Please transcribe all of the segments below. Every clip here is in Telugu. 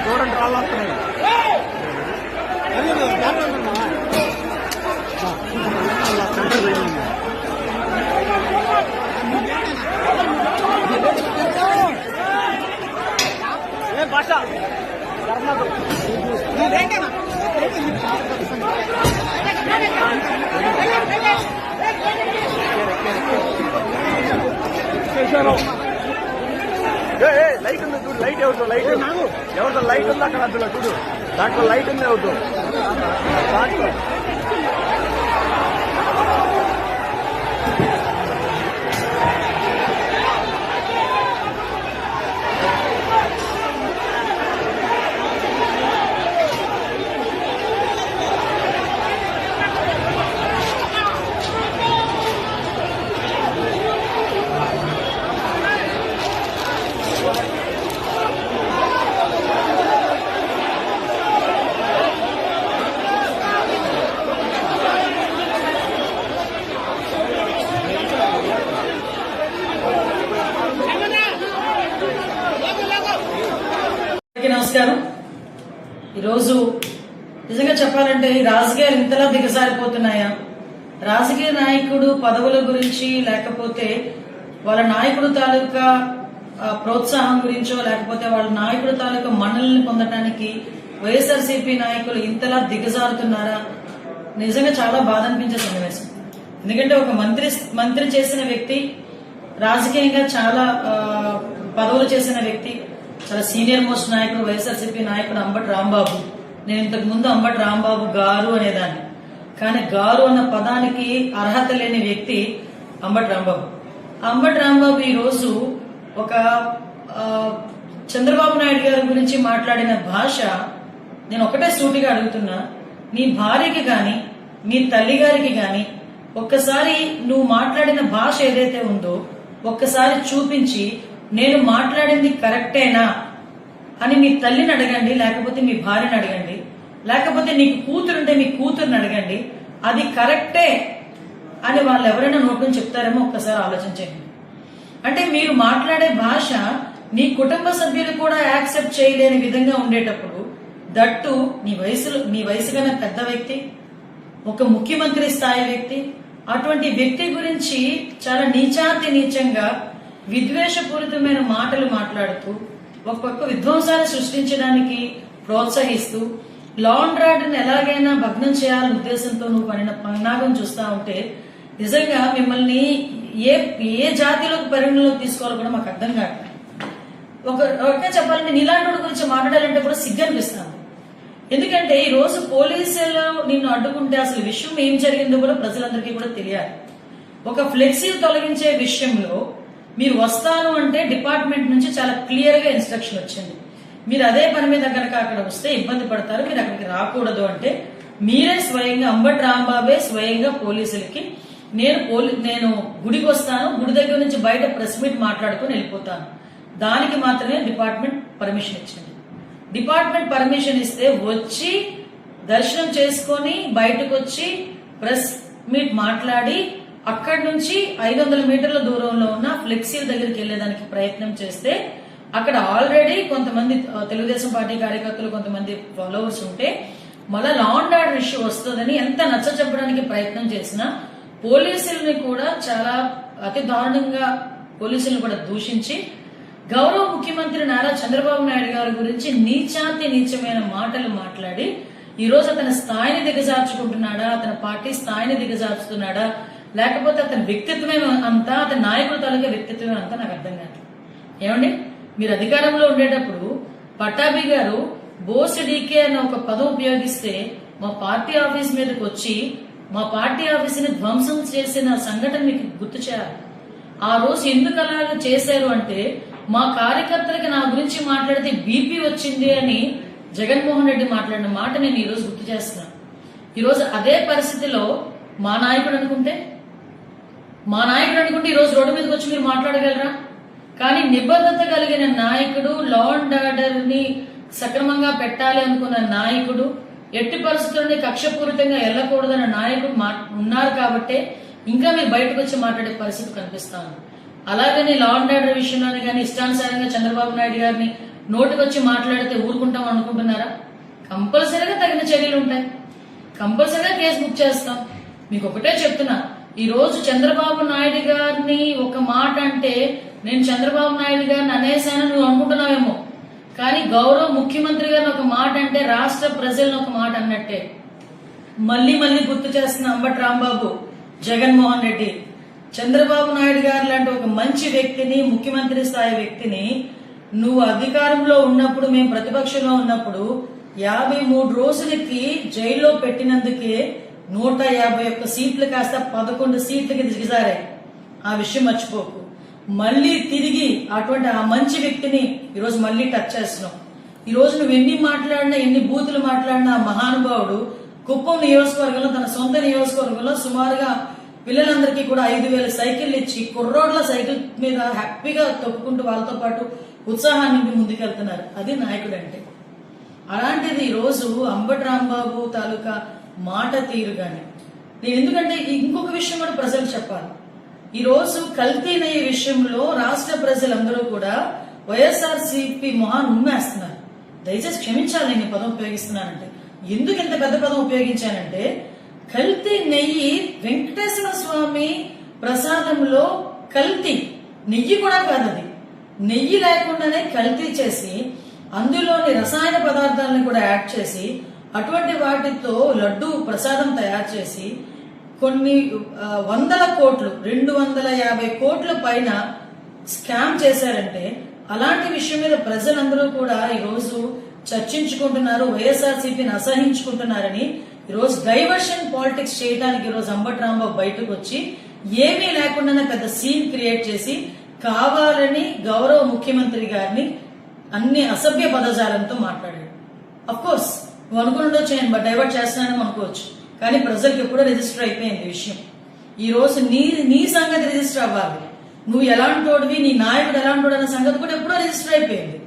చూడండి రాళ్ళు వస్తున్నాయి. భాష లైట్ ఉంది చూడు, లైట్ ఎవరితో లైట్ ఉంది అక్కడ అందులో చూడు, దాంట్లో లైట్ ఉంది ఎవరితో దాంట్లో. నమస్కారం. ఈరోజు నిజంగా చెప్పాలంటే ఈ రాజకీయాలు ఇంతలా దిగజారిపోతున్నాయా? రాజకీయ నాయకుడు పదవుల గురించి, లేకపోతే వాళ్ళ నాయకుడు తాలూకా ప్రోత్సాహం గురించో, లేకపోతే వాళ్ళ నాయకుడు తాలూకా మన్నల్ని పొందడానికి వైఎస్ఆర్సీపీ నాయకులు ఇంతలా దిగజారుతున్నారా? నిజంగా చాలా బాధ అనిపించే సన్నివేశం. ఎందుకంటే ఒక మంత్రి చేసిన వ్యక్తి, రాజకీయంగా చాలా పదవులు చేసిన వ్యక్తి, చాలా సీనియర్ మోస్ట్ నాయకుడు, వైఎస్ఆర్సీపీ నాయకుడు అంబటి రాంబాబు. నేను ఇంతకు ముందు అంబటి రాంబాబు గారు అనేదాన్ని, కానీ గారు అన్న పదానికి అర్హత లేని వ్యక్తి అంబటి రాంబాబు. అంబటి రాంబాబు ఈ రోజు ఒక చంద్రబాబు నాయుడు గారి గురించి మాట్లాడిన భాష, నేను ఒకటే సూటిగా అడుగుతున్నా, నీ భార్యకి గాని నీ తల్లి గారికి గాని ఒక్కసారి నువ్వు మాట్లాడిన భాష ఏదైతే ఉందో ఒక్కసారి చూపించి, నేను మాట్లాడింది కరెక్టేనా అని మీ తల్లిని అడగండి, లేకపోతే మీ భార్యని అడగండి, లేకపోతే నీకు కూతురుంటే మీ కూతురుని అడగండి, అది కరెక్టే అని వాళ్ళు ఎవరైనా నోటుని చెప్తారేమో ఒక్కసారి ఆలోచించండి. అంటే మీరు మాట్లాడే భాష నీ కుటుంబ సభ్యులు కూడా యాక్సెప్ట్ చేయలేని విధంగా ఉండేటప్పుడు, దట్టు నీ వయసు కన్నా పెద్ద వ్యక్తి, ఒక ముఖ్యమంత్రి స్థాయి వ్యక్తి, అటువంటి వ్యక్తి గురించి చాలా నీచంగా విద్వేషపూరితమైన మాటలు మాట్లాడుతూ ఒక పక్క విధ్వంసాన్ని సృష్టించడానికి ప్రోత్సహిస్తూ లా అండ్ ఆర్డర్ని ఎలాగైనా భగ్నం చేయాలనే ఉద్దేశంతో నువ్వు పన్నాగం చూస్తా ఉంటే నిజంగా మిమ్మల్ని ఏ జాతిలోకి పరిగణలోకి తీసుకోవాలో కూడా మాకు అర్థం కాదు. ఒక చెప్పాలంటే నీలాంటి గురించి మాట్లాడాలంటే కూడా సిగ్గు అనిపిస్తాను. ఎందుకంటే ఈ రోజు పోలీసులు నిన్ను అడ్డుకుంటే అసలు విషయం ఏం జరిగిందో కూడా ప్రజలందరికీ కూడా తెలియాలి. ఒక ఫ్లెక్సీలు తొలగించే విషయంలో మీరు వస్తాను అంటే డిపార్ట్మెంట్ నుంచి చాలా క్లియర్ గా ఇన్స్ట్రక్షన్ వచ్చింది. మీరు అదే పని మీద కనుక అక్కడ వస్తే ఇబ్బంది పడతారు, మీరు అక్కడికి రాకూడదు అంటే మీరే స్వయంగా అంబటి రాంబాబే స్వయంగా పోలీసులకి నేను గుడికి వస్తాను, గుడి దగ్గర నుంచి బయట ప్రెస్ మీట్ మాట్లాడుకుని వెళ్ళిపోతాను, దానికి మాత్రమే డిపార్ట్మెంట్ పర్మిషన్ ఇచ్చింది. డిపార్ట్మెంట్ పర్మిషన్ ఇస్తే వచ్చి దర్శనం చేసుకొని బయటకు వచ్చి ప్రెస్ మీట్ మాట్లాడి అక్కడి నుంచి 500 మీటర్ల దూరంలో ఉన్న ఫ్లెక్సీల దగ్గరికి వెళ్లేదానికి ప్రయత్నం చేస్తే అక్కడ ఆల్రెడీ కొంతమంది తెలుగుదేశం పార్టీ కార్యకర్తలు, కొంతమంది ఫాలోవర్స్ ఉంటే మళ్ళా లా అండ్ ఆర్డర్ ఇష్యూ వస్తుందని ఎంత నచ్చ చెప్పడానికి ప్రయత్నం చేసినా పోలీసుల్ని కూడా చాలా అతి దారుణంగా పోలీసులను కూడా దూషించి గౌరవ ముఖ్యమంత్రి నారా చంద్రబాబు నాయుడు గారి గురించి నీచమైన మాటలు మాట్లాడి ఈ రోజు అతని స్థాయిని దిగజార్చుకుంటున్నాడా, అతని పార్టీ స్థాయిని దిగజార్చుతున్నాడా, లేకపోతే అతని వ్యక్తిత్వమే అంతా, అతని నాయకుడు తాలూకా వ్యక్తిత్వమే అంతా నాకు అర్థం కాదు. ఏమండి, మీరు అధికారంలో ఉండేటప్పుడు పట్టాభి గారు బోసిడీకే అన్న ఒక పదం ఉపయోగిస్తే మా పార్టీ ఆఫీస్ మీదకి వచ్చి మా పార్టీ ఆఫీసుని ధ్వంసం చేసిన సంఘటన మీకు గుర్తు చేయాలి. ఆ రోజు ఎందుకు అలాగా చేశారు అంటే మా కార్యకర్తలకి నా గురించి మాట్లాడితే బీపీ వచ్చింది అని జగన్మోహన్ రెడ్డి మాట్లాడిన మాట నేను ఈరోజు గుర్తు చేస్తున్నాను. ఈరోజు అదే పరిస్థితిలో మా నాయకుడు అనుకుంటే ఈరోజు రోడ్డు మీదకి వచ్చి మీరు మాట్లాడగలరా? కానీ నిబద్ధత కలిగిన నాయకుడు, లా అండ్ ఆర్డర్ ని సక్రమంగా పెట్టాలి అనుకున్న నాయకుడు, ఎట్టి పరిస్థితుల్లోని కక్షపూరితంగా వెళ్ళకూడదన్న నాయకుడు ఉన్నారు కాబట్టే ఇంకా మీరు బయటకు వచ్చి మాట్లాడే పరిస్థితి కనిపిస్తాను. అలాగని లా అండ్ ఆర్డర్ విషయంలోనే కానీ ఇష్టానుసారంగా చంద్రబాబు నాయుడు గారిని నోటికి వచ్చి మాట్లాడితే ఊరుకుంటాం అనుకుంటున్నారా? కంపల్సరీగా తగిన చర్యలు ఉంటాయి, కంపల్సరీగా కేసు బుక్ చేస్తాం. మీకు ఒకటే చెప్తున్నా, ఈ రోజు చంద్రబాబు నాయుడు గారిని ఒక మాట అంటే నేను చంద్రబాబు నాయుడు గారిని అనేసాను నువ్వు అనుకుంటున్నావేమో, కానీ గౌరవ ముఖ్యమంత్రి గారిని ఒక మాట అంటే రాష్ట్ర ప్రజలను ఒక మాట అన్నట్టే. మళ్ళీ గుర్తు చేస్తున్న అంబటి రాంబాబు, జగన్మోహన్ రెడ్డి, చంద్రబాబు నాయుడు గారు లాంటి ఒక మంచి వ్యక్తిని, ముఖ్యమంత్రి స్థాయి వ్యక్తిని నువ్వు అధికారంలో ఉన్నప్పుడు, మేము ప్రతిపక్షంలో ఉన్నప్పుడు 53 రోజులకి జైల్లో పెట్టినందుకే 151 సీట్లు కాస్త 11 సీట్లకి దిగజారాయి. ఆ విషయం మర్చిపోకు. మళ్ళీ తిరిగి అటువంటి ఆ మంచి వ్యక్తిని ఈరోజు మళ్ళీ టచ్ చేస్తున్నాం. ఈ రోజు నువ్వు ఎన్ని మాట్లాడినా, ఎన్ని బూతులు మాట్లాడినా ఆ మహానుభావుడు కుప్పం నియోజకవర్గంలో, తన సొంత నియోజకవర్గంలో సుమారుగా పిల్లలందరికీ కూడా 5,000 సైకిళ్లు ఇచ్చి కుర్రోడ్ల సైకిల్ మీద హ్యాపీగా తొక్కుకుంటూ వాళ్ళతో పాటు ఉత్సాహాన్ని ముందుకెళ్తున్నారు. అది నాయకుడు అంటే. అలాంటిది ఈ రోజు అంబటి రాంబాబు తాలూకా మాట తీరు గాని, నేను ఎందుకంటే ఇంకొక విషయం కూడా ప్రజలకు చెప్పాలి. ఈ రోజు కల్తీ నెయ్యి విషయంలో రాష్ట్ర ప్రజలందరూ కూడా వైఎస్ఆర్సీపీ మొహాన్ని ఉమ్మేస్తున్నారు. దయచేసి క్షమించాలి నేను ఈ పదం ఉపయోగిస్తున్నానంటే. ఎందుకు ఇంత పెద్ద పదం ఉపయోగించానంటే, కల్తీ నెయ్యి వెంకటేశ్వర స్వామి ప్రసాదంలో కల్తీ నెయ్యి కూడా కాదు, అది నెయ్యి లేకుండానే కల్తీ చేసి అందులోని రసాయన పదార్థాలను కూడా యాడ్ చేసి అటువంటి వాటితో లడ్డు ప్రసాదం తయారు చేసి కొన్ని వందల కోట్లు, 250 కోట్ల పైన స్కామ్ చేశారంటే, అలాంటి విషయం మీద ప్రజలందరూ కూడా ఈరోజు చర్చించుకుంటున్నారు, వైఎస్ఆర్సీపీని అసహించుకుంటున్నారని ఈరోజు డైవర్షన్ పాలిటిక్స్ చేయడానికి ఈరోజు అంబటి రాంబాబు బయటకు వచ్చి ఏమీ లేకుండానే పెద్ద సీన్ క్రియేట్ చేసి కావాలని గౌరవ ముఖ్యమంత్రి గారిని అన్ని అసభ్య పదజాలంతో మాట్లాడాడు. అఫ్ కోర్స్ నువ్వు అనుకుంటుండొచ్చు నేను డైవర్ట్ చేస్తున్నానని అనుకోవచ్చు, కానీ ప్రజలకు ఎప్పుడో రిజిస్టర్ అయిపోయింది విషయం. ఈ రోజు నీ సంగతి రిజిస్టర్ అవ్వాలి. నువ్వు ఎలాంటోడివి, నీ నాయకుడు ఎలాంటోడు అన్న సంగతి కూడా ఎప్పుడో రిజిస్టర్ అయిపోయింది.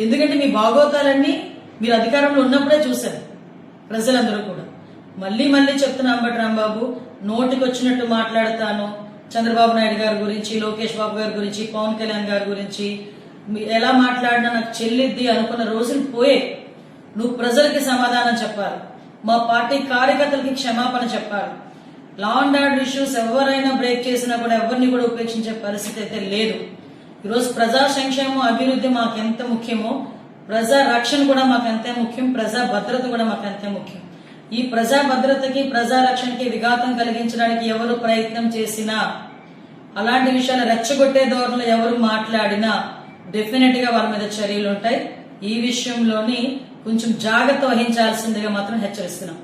ఎందుకంటే మీ భాగోతాలన్నీ మీరు అధికారంలో ఉన్నప్పుడే చూశారు ప్రజలందరూ కూడా. మళ్ళీ చెప్తున్నా అంబటి రాంబాబు, నోటికి వచ్చినట్టు మాట్లాడతాను. చంద్రబాబు నాయుడు గారి గురించి, లోకేష్ బాబు గారి గురించి, పవన్ కళ్యాణ్ గారి గురించి ఎలా మాట్లాడినా నాకు చెల్లిద్ది అనుకున్న రోజులు పోయే. నువ్వు ప్రజలకి సమాధానం చెప్పాలి, మా పార్టీ కార్యకర్తలకి క్షమాపణ చెప్పాలి. లా అండ్ ఆర్డర్ ఇష్యూస్ ఎవరైనా బ్రేక్ చేసినా కూడా ఎవరిని కూడా ఉపేక్షించే పరిస్థితి అయితే లేదు. ఈరోజు ప్రజా సంక్షేమం, అభివృద్ధి మాకెంత ముఖ్యమో ప్రజా రక్షణ కూడా మాకెంతే ముఖ్యం, ప్రజా భద్రత కూడా మాకెంతే ముఖ్యం. ఈ ప్రజా భద్రతకి, ప్రజా రక్షణకి విఘాతం కలిగించడానికి ఎవరు ప్రయత్నం చేసినా, అలాంటి విషయాలు రెచ్చగొట్టే ధోరణిలో ఎవరు మాట్లాడినా డెఫినెట్ గా వాళ్ళ మీద చర్యలు ఉంటాయి. ఈ విషయంలోని కొంచెం జాగ్రత్త వహించాల్సిందిగా మాత్రం హెచ్చరిస్తున్నాం.